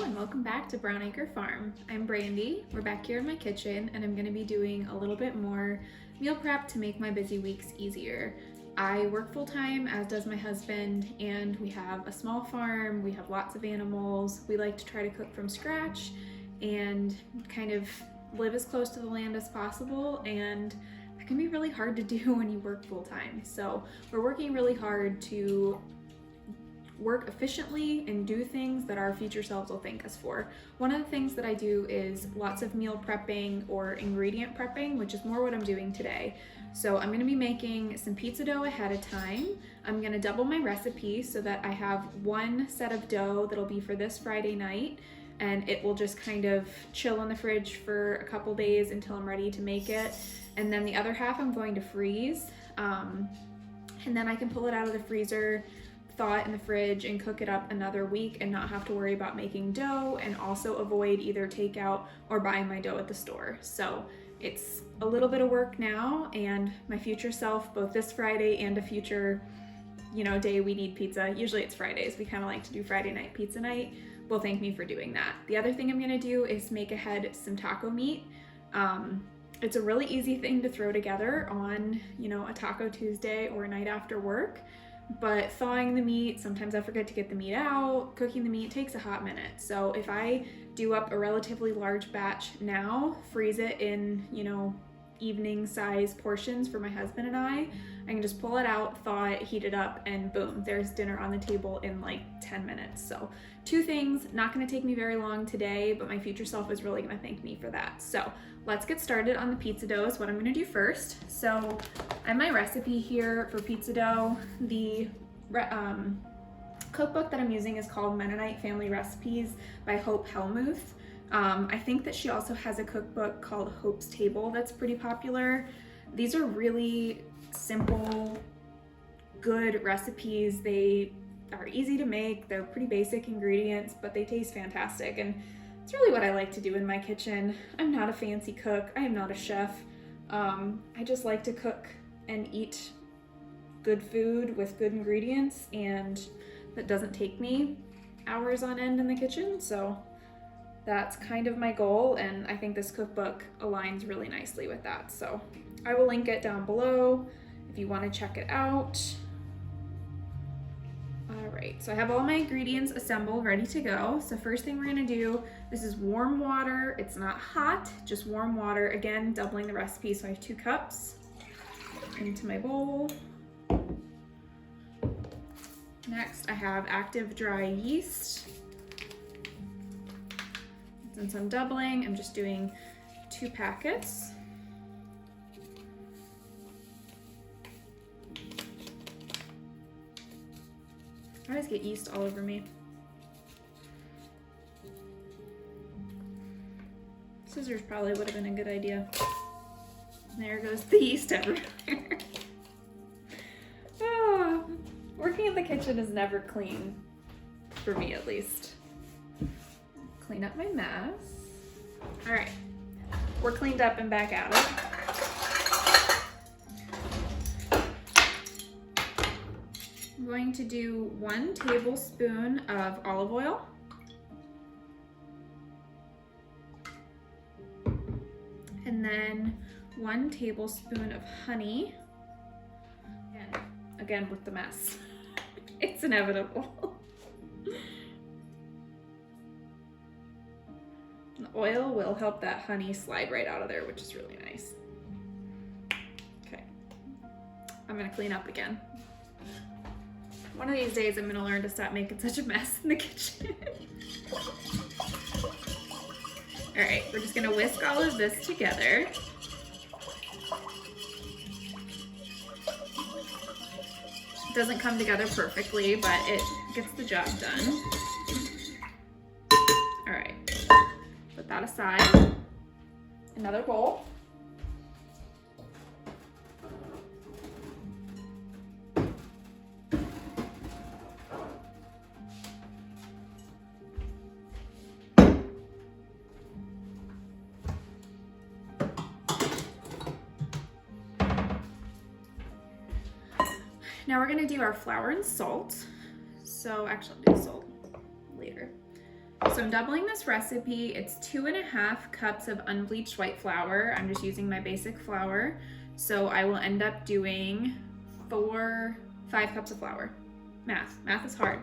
and welcome back to Brown Acre Farm. I'm Brandy. We're back here in my kitchen and I'm going to be doing a little bit more meal prep to make my busy weeks easier. I work full-time, as does my husband, and we have a small farm. We have lots of animals. We like to try to cook from scratch and kind of live as close to the land as possible, and that can be really hard to do when you work full-time. So we're working really hard to work efficiently and do things that our future selves will thank us for. One of the things that I do is lots of meal prepping or ingredient prepping, which is more what I'm doing today. So I'm gonna be making some pizza dough ahead of time. I'm gonna double my recipe so that I have one set of dough that'll be for this Friday night, and it will just kind of chill in the fridge for a couple days until I'm ready to make it. And then the other half I'm going to freeze. And then I can pull it out of the freezer, thaw it in the fridge, and cook it up another week and not have to worry about making dough, and also avoid either takeout or buying my dough at the store. So it's a little bit of work now, and my future self, both this Friday and a future, day we need pizza. Usually it's Fridays. We kind of like to do Friday night pizza night. Will thank me for doing that. The other thing I'm gonna do is make ahead some taco meat. It's a really easy thing to throw together on, a Taco Tuesday or a night after work. But thawing the meat, sometimes I forget to get the meat out. Cooking the meat takes a hot minute. So if I do up a relatively large batch now, freeze it in, evening size portions for my husband and I can just pull it out, thaw it, heat it up, and boom, there's dinner on the table in like 10 minutes. So 2 things, not gonna take me very long today, but my future self is really gonna thank me for that. So let's get started on the pizza dough is what I'm gonna do first. So I have my recipe here for pizza dough. The cookbook that I'm using is called Mennonite Family Recipes by Hope Hellmuth. I think that she also has a cookbook called Hope's Table that's pretty popular. These are really simple, good recipes. They are easy to make. They're pretty basic ingredients, but they taste fantastic. And it's really what I like to do in my kitchen. I'm not a fancy cook. I am not a chef. I just like to cook and eat good food with good ingredients, and that doesn't take me hours on end in the kitchen. So that's kind of my goal, and I think this cookbook aligns really nicely with that. So I will link it down below if you want to check it out. All right, so I have all my ingredients assembled, ready to go. So first thing we're gonna do, this is warm water. It's not hot, just warm water. Again, doubling the recipe, so I have 2 cups into my bowl. Next, I have active dry yeast. Since I'm doubling, I'm just doing 2 packets. I always get yeast all over me. Scissors probably would have been a good idea. There goes the yeast everywhere. Working in the kitchen is never clean, for me at least. Clean up my mess. All right, we're cleaned up and back at it. I'm going to do 1 tablespoon of olive oil. And then 1 tablespoon of honey. Again with the mess. It's inevitable. The oil will help that honey slide right out of there, which is really nice. Okay, I'm gonna clean up again. One of these days I'm gonna learn to stop making such a mess in the kitchen. All right, we're just gonna whisk all of this together. It doesn't come together perfectly, but it gets the job done. All right. Put that aside. Another bowl. Now we're gonna do our flour and salt. So actually I'll do salt later. So I'm doubling this recipe. It's 2.5 cups of unbleached white flour. I'm just using my basic flour. So I will end up doing 5 cups of flour. Math is hard.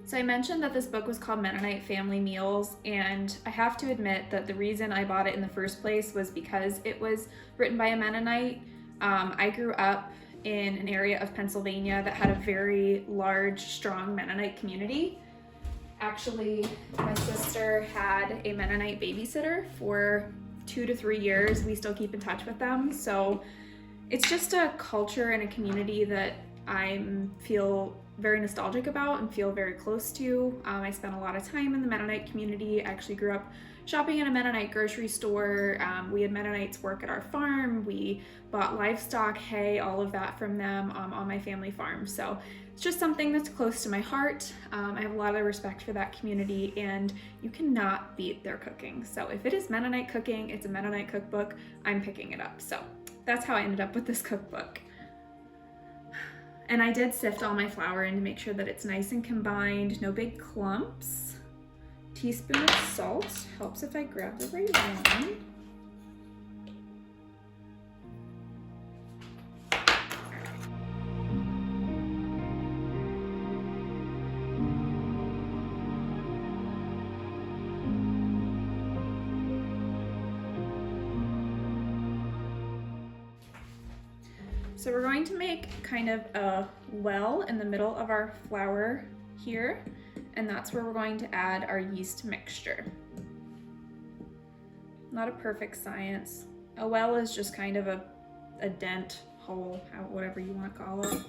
So I mentioned that this book was called Mennonite Family Meals, and I have to admit that the reason I bought it in the first place was because it was written by a Mennonite. I grew up in an area of Pennsylvania that had a very large, strong Mennonite community. Actually, my sister had a Mennonite babysitter for 2 to 3 years. We still keep in touch with them. So it's just a culture and a community that I feel very nostalgic about and feel very close to. I spent a lot of time in the Mennonite community. I actually grew up shopping in a Mennonite grocery store. We had Mennonites work at our farm. We bought livestock, hay, all of that from them on my family farm. So it's just something that's close to my heart. I have a lot of respect for that community, and you cannot beat their cooking. So if it is Mennonite cooking, it's a Mennonite cookbook, I'm picking it up. So that's how I ended up with this cookbook. And I did sift all my flour in to make sure that it's nice and combined, no big clumps. Teaspoon of salt, helps if I grab the right one. So we're going to make kind of a well in the middle of our flour here, and that's where we're going to add our yeast mixture. Not a perfect science. A well is just kind of a dent, hole, whatever you want to call it.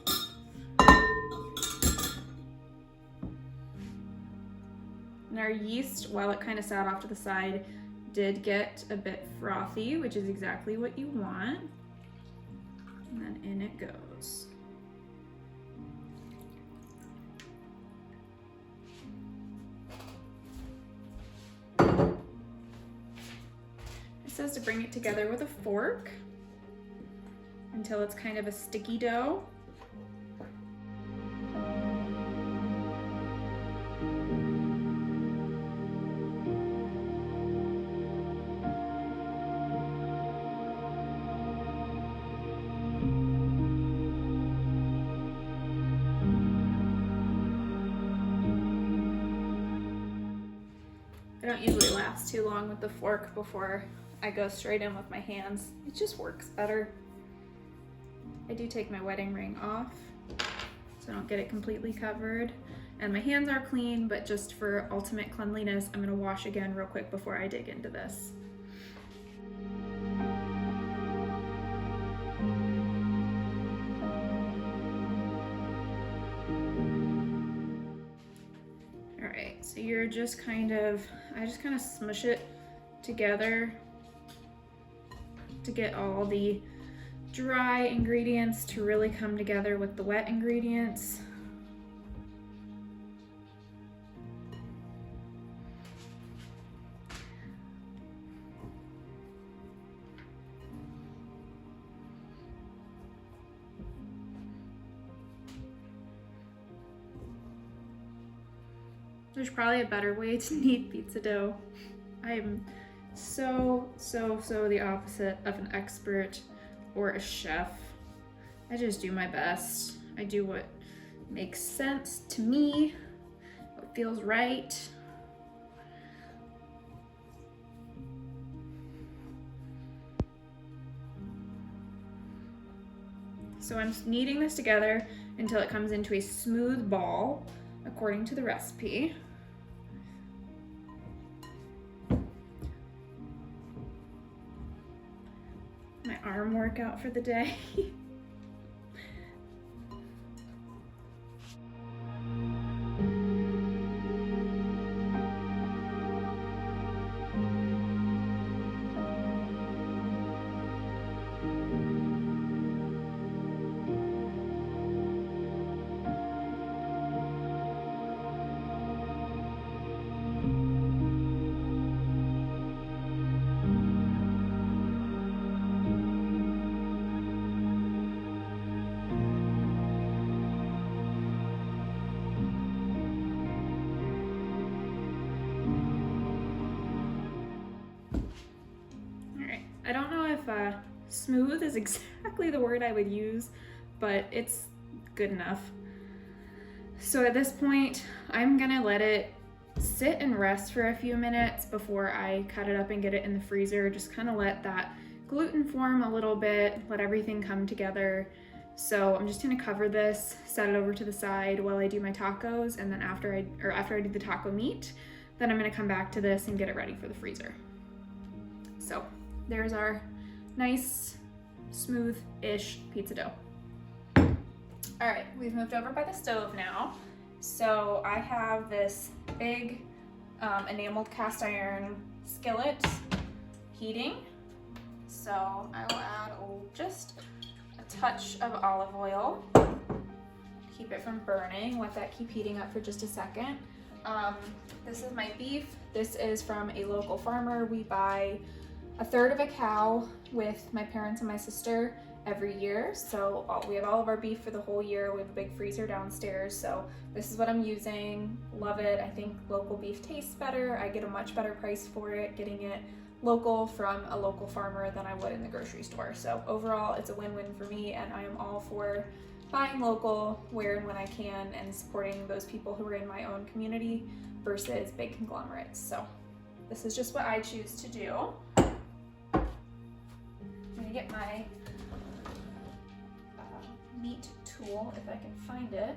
And our yeast, while it kind of sat off to the side, did get a bit frothy, which is exactly what you want. And then in it goes. It says to bring it together with a fork until it's kind of a sticky dough. I don't usually last too long with the fork before I go straight in with my hands. It just works better. I do take my wedding ring off so I don't get it completely covered. And my hands are clean, but just for ultimate cleanliness, I'm gonna wash again real quick before I dig into this. So you're just I just kind of smush it together to get all the dry ingredients to really come together with the wet ingredients. There's probably a better way to knead pizza dough. I am so the opposite of an expert or a chef. I just do my best. I do what makes sense to me, what feels right. So I'm kneading this together until it comes into a smooth ball, according to the recipe. My arm workout for the day. if smooth is exactly the word I would use, but it's good enough. So at this point, I'm gonna let it sit and rest for a few minutes before I cut it up and get it in the freezer. Just kind of let that gluten form a little bit, let everything come together. So I'm just gonna cover this, set it over to the side while I do my tacos, and then after I do the taco meat, then I'm gonna come back to this and get it ready for the freezer. So there's our nice, smooth-ish pizza dough. All right, we've moved over by the stove now. So I have this big enameled cast iron skillet heating. So I will add just a touch of olive oil. Keep it from burning, let that keep heating up for just a second. This is my beef. This is from a local farmer. We buy a third of a cow with my parents and my sister every year. So we have all of our beef for the whole year. We have a big freezer downstairs. So this is what I'm using. Love it. I think local beef tastes better. I get a much better price for it getting it local from a local farmer than I would in the grocery store. So overall, it's a win-win for me, and I am all for buying local where and when I can and supporting those people who are in my own community versus big conglomerates. So this is just what I choose to do. I'm gonna get my meat tool if I can find it.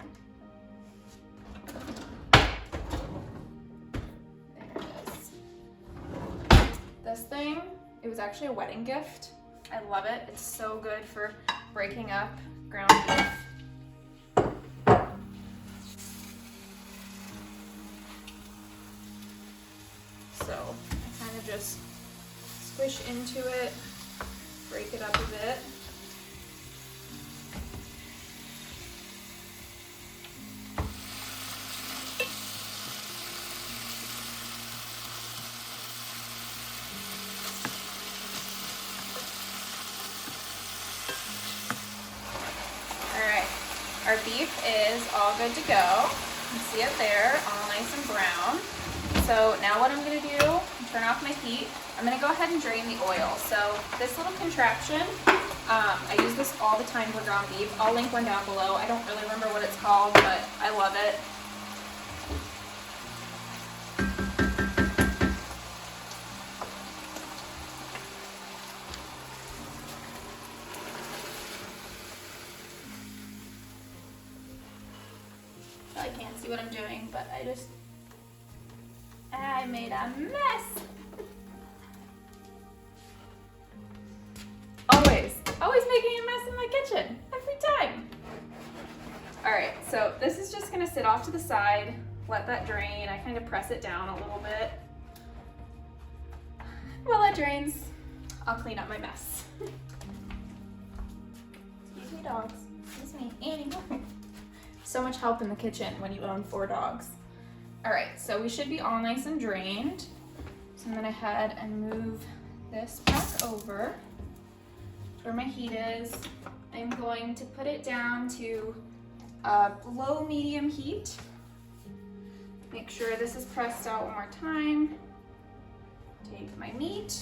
There it is. This thing, it was actually a wedding gift. I love it. It's so good for breaking up ground beef. So I kind of just squish into it, break it up a bit. Our beef is all good to go. You see it there, all nice and brown. So now what I'm gonna do, turn off my heat. I'm gonna go ahead and drain the oil. So this little contraption, I use this all the time for ground beef. I'll link one down below. I don't really remember what it's called, but I love it. I can't see what I'm doing, but I made a mess. Always making a mess in my kitchen, every time. All right, so this is just gonna sit off to the side, let that drain. I kind of press it down a little bit. While it drains, I'll clean up my mess. Excuse me, dogs. Excuse me, Annie. So much help in the kitchen when you own 4 dogs. All right, so we should be all nice and drained. So I'm gonna head and move this back over where my heat is. I'm going to put it down to low medium heat. Make sure this is pressed out one more time. Take my meat.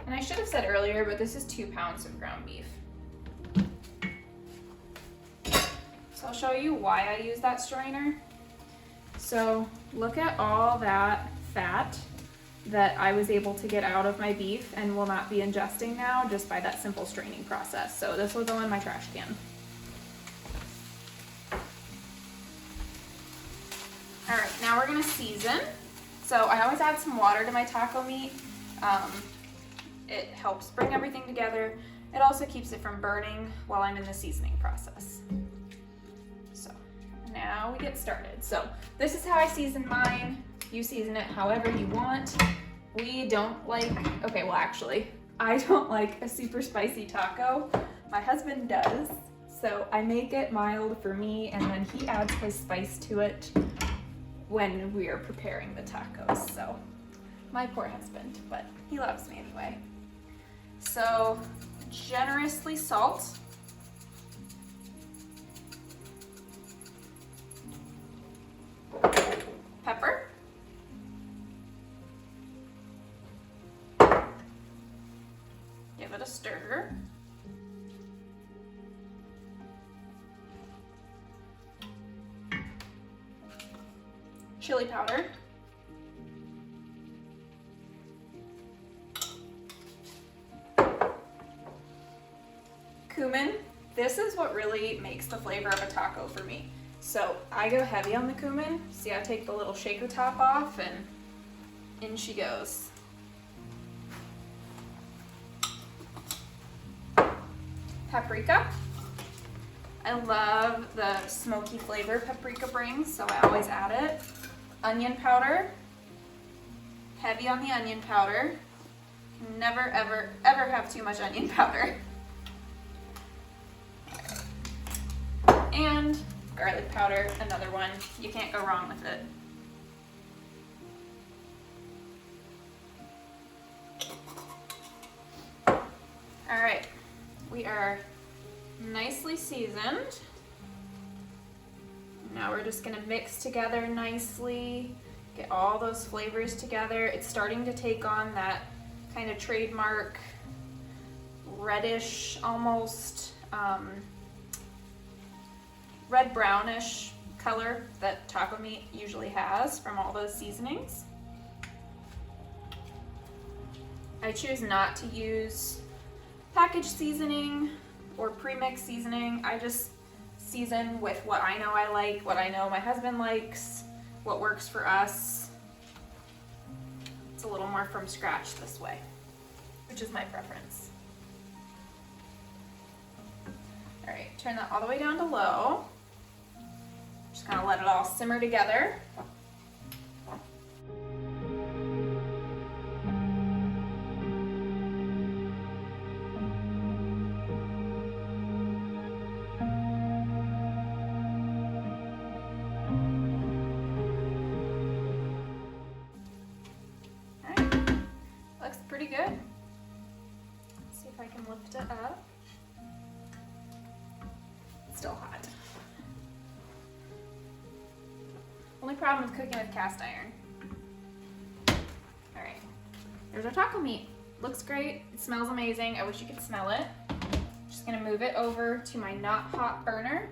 And I should have said earlier, but this is 2 pounds of ground beef. So I'll show you why I use that strainer. So look at all that fat that I was able to get out of my beef and will not be ingesting now just by that simple straining process. So this will go in my trash can. All right, now we're gonna season. So I always add some water to my taco meat. It helps bring everything together. It also keeps it from burning while I'm in the seasoning process. So now we get started. So this is how I season mine. You season it however you want. We don't like, okay, well actually, I don't like a super spicy taco. My husband does. So I make it mild for me, and then he adds his spice to it when we are preparing the tacos. So my poor husband, but he loves me anyway. So generously salt. Pepper. it a stir. Chili powder. Cumin. This is what really makes the flavor of a taco for me. So I go heavy on the cumin. See, I take the little shaker top off and in she goes. Paprika. I love the smoky flavor paprika brings, so I always add it. Onion powder. Heavy on the onion powder. Never, ever, ever have too much onion powder. And garlic powder, another one. You can't go wrong with it. All right, we are nicely seasoned. Now we're just gonna mix together nicely, get all those flavors together. It's starting to take on that kind of trademark reddish, almost red brownish color that taco meat usually has from all those seasonings. I choose not to use packaged seasoning or pre-mix seasoning. I just season with what I know I like, what I know my husband likes, what works for us. It's a little more from scratch this way, which is my preference. All right, turn that all the way down to low. Just kind of let it all simmer together. Pretty good. Let's see if I can lift it up. It's still hot. Only problem with cooking with cast iron. All right, there's our taco meat. Looks great, it smells amazing. I wish you could smell it. Just gonna move it over to my not hot burner.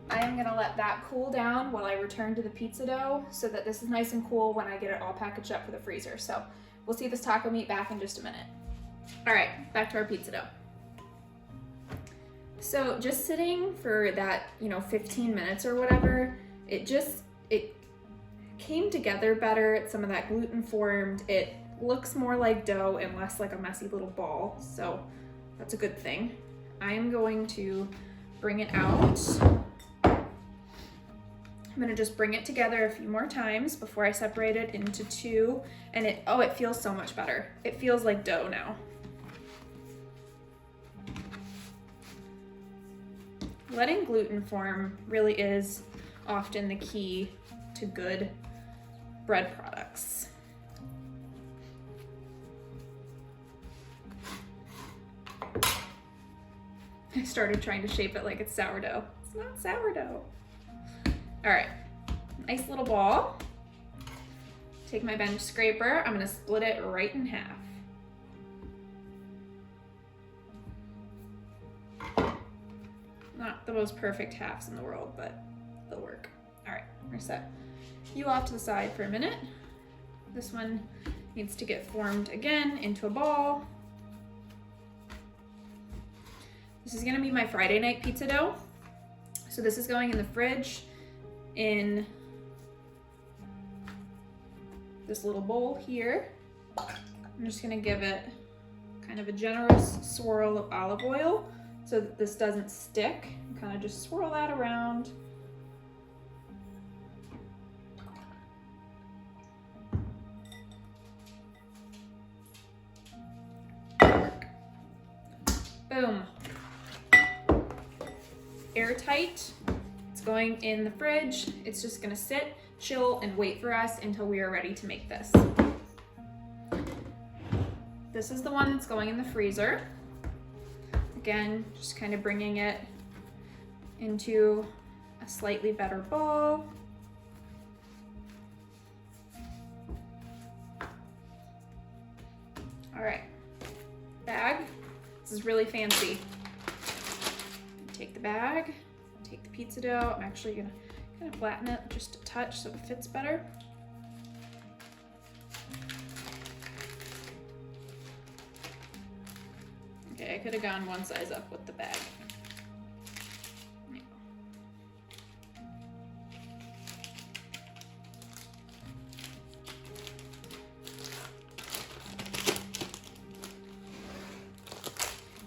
I am gonna let that cool down while I return to the pizza dough so that this is nice and cool when I get it all packaged up for the freezer. So we'll see this taco meat back in just a minute. All right, back to our pizza dough. So just sitting for that, 15 minutes or whatever, it came together better. It's some of that gluten formed. It looks more like dough and less like a messy little ball. So that's a good thing. I am going to bring it out. I'm gonna just bring it together a few more times before I separate it into two. And it feels so much better. It feels like dough now. Letting gluten form really is often the key to good bread products. I started trying to shape it like it's sourdough. It's not sourdough. All right, nice little ball. Take my bench scraper. I'm gonna split it right in half. Not the most perfect halves in the world, but they'll work. All right, we're gonna set you off to the side for a minute. This one needs to get formed again into a ball. This is gonna be my Friday night pizza dough. So this is going in the fridge in this little bowl here. I'm just gonna give it kind of a generous swirl of olive oil so that this doesn't stick. Kind of just swirl that around. Boom. Airtight. It's going in the fridge. It's just gonna sit, chill, and wait for us until we are ready to make this. This is the one that's going in the freezer. Again, just kind of bringing it into a slightly better ball. All right, bag. This is really fancy. Take the bag, take the pizza dough. I'm actually gonna kind of flatten it just a touch so it fits better. Okay, I could have gone one size up with the bag.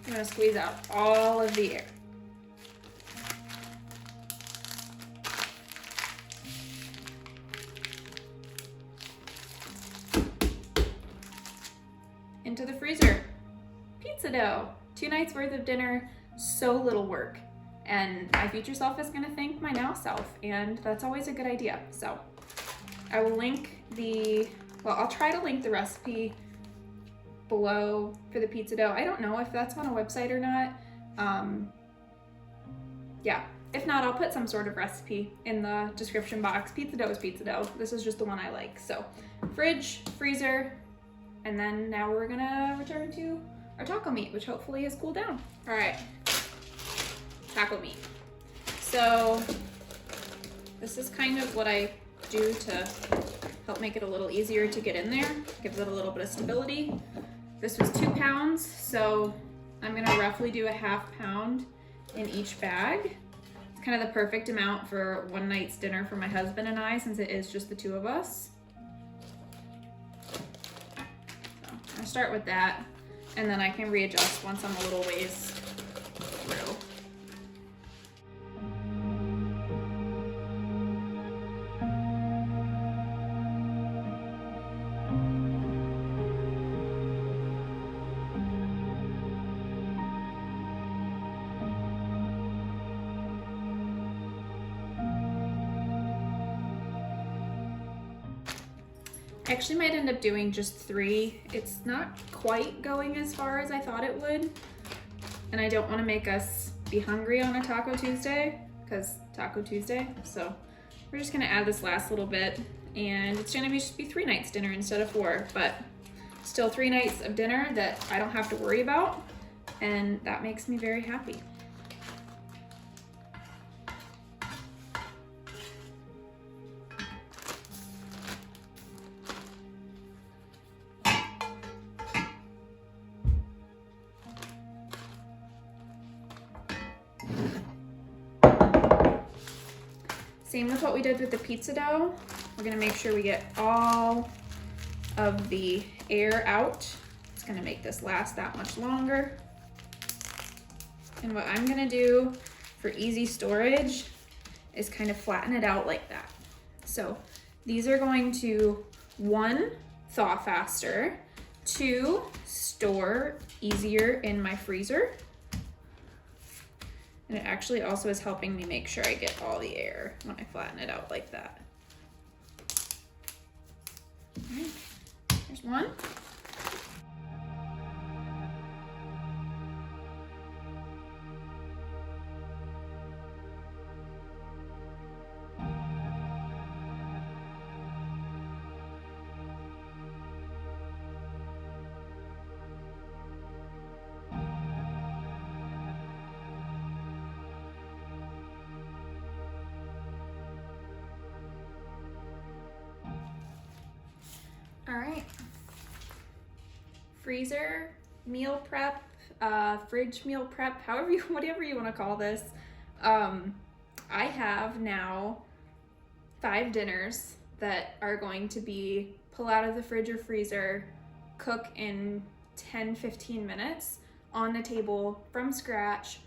I'm gonna squeeze out all of the air. Into the freezer. Pizza dough. 2 nights worth of dinner, so little work. And my future self is gonna thank my now self, and that's always a good idea. So I will link I'll try to link the recipe below for the pizza dough. I don't know if that's on a website or not. Yeah, if not, I'll put some sort of recipe in the description box. Pizza dough is pizza dough. This is just the one I like. So fridge, freezer, and then now we're gonna return to our taco meat, which hopefully has cooled down. All right, taco meat. So this is kind of what I do to help make it a little easier to get in there. Gives it a little bit of stability. This was 2 pounds, so I'm gonna roughly do a ½ pound in each bag. It's kind of the perfect amount for one night's dinner for my husband and I, since it is just the 2 of us. So I'll start with that, and then I can readjust once I'm a little ways through. I actually might end up doing just 3. It's not quite going as far as I thought it would. And I don't want to make us be hungry on a Taco Tuesday, because Taco Tuesday. So we're just gonna add this last little bit, and it's gonna just be 3 nights dinner instead of 4, but still 3 nights of dinner that I don't have to worry about. And that makes me very happy. Same with what we did with the pizza dough. We're gonna make sure we get all of the air out. It's gonna make this last that much longer. And what I'm gonna do for easy storage is kind of flatten it out like that. So these are going to, 1, thaw faster, 2, store easier in my freezer. And it actually also is helping me make sure I get all the air when I flatten it out like that. All right, here's 1. All right, freezer meal prep, fridge meal prep, whatever you want to call this. I have now 5 dinners that are going to be pull out of the fridge or freezer, cook in 10-15 minutes on the table from scratch,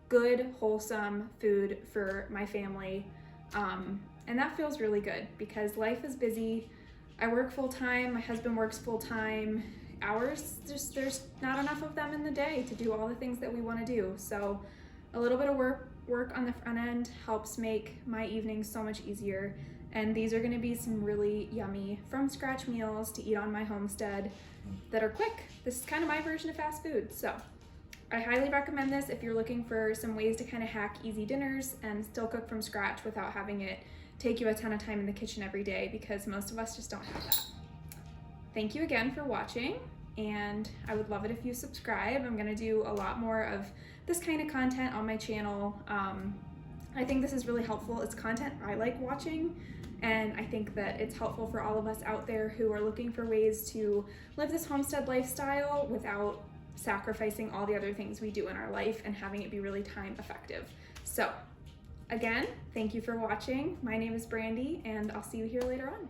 good, wholesome food for my family. And that feels really good because life is busy. I work full-time, my husband works full-time. Hours, there's not enough of them in the day to do all the things that we want to do. So a little bit of work on the front end helps make my evenings so much easier. And these are going to be some really yummy from scratch meals to eat on my homestead that are quick. This is kind of my version of fast food. So I highly recommend this if you're looking for some ways to kind of hack easy dinners and still cook from scratch without having it take you a ton of time in the kitchen every day, because most of us just don't have that. Thank you again for watching. and I would love it if you subscribe. I'm gonna do a lot more of this kind of content on my channel. I think this is really helpful. It's content I like watching, and I think that it's helpful for all of us out there who are looking for ways to live this homestead lifestyle without sacrificing all the other things we do in our life and having it be really time effective. So again, thank you for watching. My name is Brandy, and I'll see you here later on.